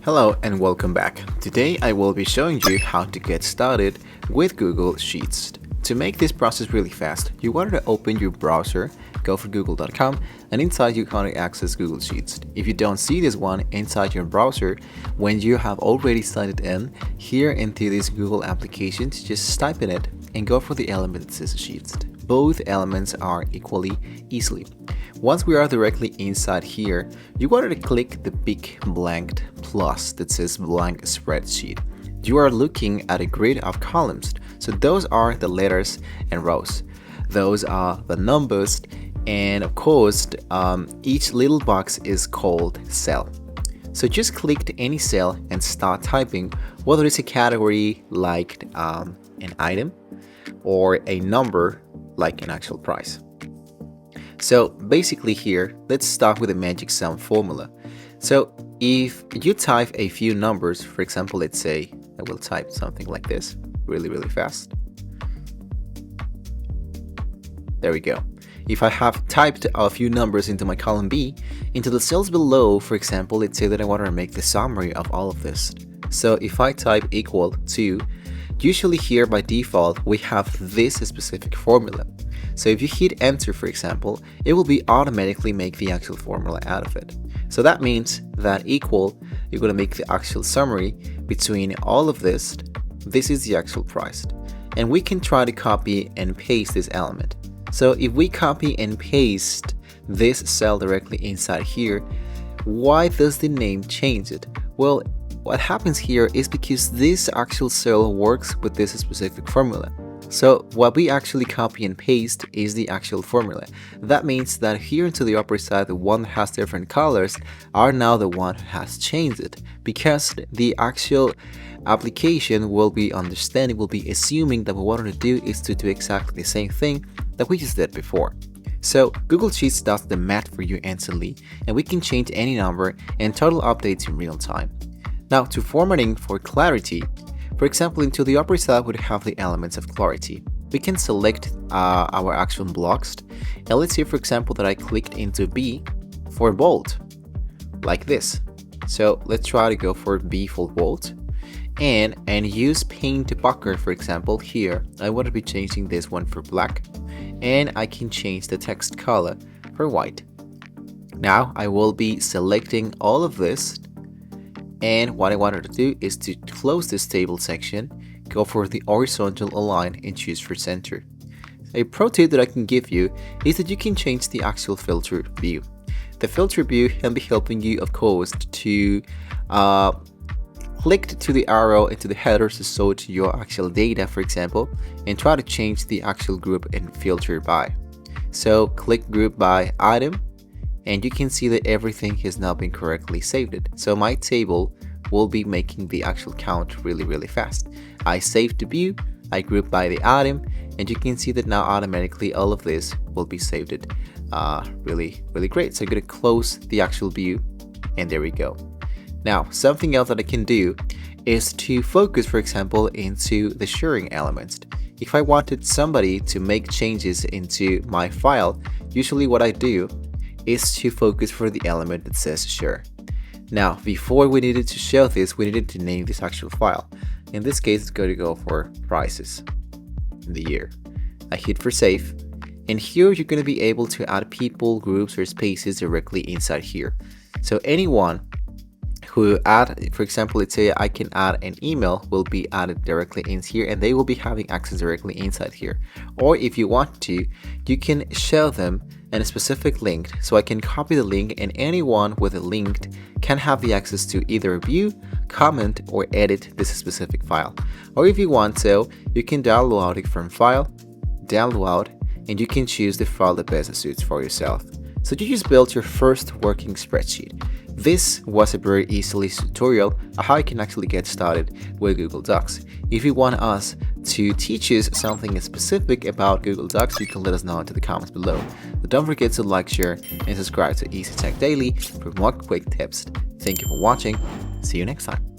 Hello and welcome back. Today I will be showing you how to get started with Google Sheets. To make this process really fast, you want to open your browser, go for google.com, and inside you can access Google Sheets. If you don't see this one inside your browser, when you have already signed in here into this Google application, just type in it and go for the element that says Sheets. Both elements are equally easily. Once we are directly inside here, you wanted to click the big blank plus that says blank spreadsheet. You are looking at a grid of columns. So those are the letters and rows. Those are the numbers, and of course, each little box is called cell. So just click any cell and start typing, whether it's a category like an item or a number like an actual price. So basically here, let's start with a magic sum formula. So if you type a few numbers, for example, let's say I will type something like this really fast. There we go. If I have typed a few numbers into my column B, into the cells below, for example, let's say that I want to make the summary of all of this. So if I type equal to, usually here by default, we have this specific formula. So if you hit enter, for example, it will be automatically make the actual formula out of it. So that means that equal, you're going to make the actual summary between all of this. This is the actual price. And we can try to copy and paste this element. So if we copy and paste this cell directly inside here, why does the name change it? Well, what happens here is because this actual cell works with this specific formula. So what we actually copy and paste is the actual formula. That means that here into the upper side, the one that has different colors are now the one who has changed it, because the actual application will be understanding, will be assuming that what we wanted to do is to do exactly the same thing that we just did before. So Google Sheets does the math for you instantly, and we can change any number and total updates in real time. Now to formatting for clarity, for example, into the upper side we have the elements of clarity. We can select our actual blocks, and let's say for example that I clicked into B for bold, like this. So let's try to go for B for bold, and use paint bucket, for example. Here I want to be changing this one for black, and I can change the text color for white. Now I will be selecting all of this. And what I wanted to do is to close this table section, go for the horizontal align and choose for center. A pro tip that I can give you is that you can change the actual filter view. The filter view can be helping you, of course, to click to the arrow into the headers to sort your actual data, for example, and try to change the actual group and filter by. So click group by item, and you can see that everything has now been correctly saved. So my table will be making the actual count really fast. I saved the view, I group by the item, and you can see that now automatically all of this will be saved. Really great. So I'm going to close the actual view, and there we go. Now something else that I can do is to focus, for example, into the sharing elements. If I wanted somebody to make changes into my file, usually what I do is to focus for the element that says share. Now, before we needed to show this, we needed to name this actual file. In this case, it's going to go for prices in the year. I hit for save, and here you're going to be able to add people, groups, or spaces directly inside here. So anyone who add, for example, let's say I can add an email, will be added directly in here, and they will be having access directly inside here. Or if you want to, you can show them a specific link. So I can copy the link, and anyone with a link can have the access to either view, comment, or edit this specific file. Or if you want to, you can download it from file, download, and you can choose the file that best suits for yourself. So you just built your first working spreadsheet. This was a very easy tutorial on how you can actually get started with Google Docs. If you want us to teach you something specific about Google Docs, you can let us know in the comments below. But don't forget to like, share, and subscribe to Easy Tech Daily for more quick tips. Thank you for watching. See you next time.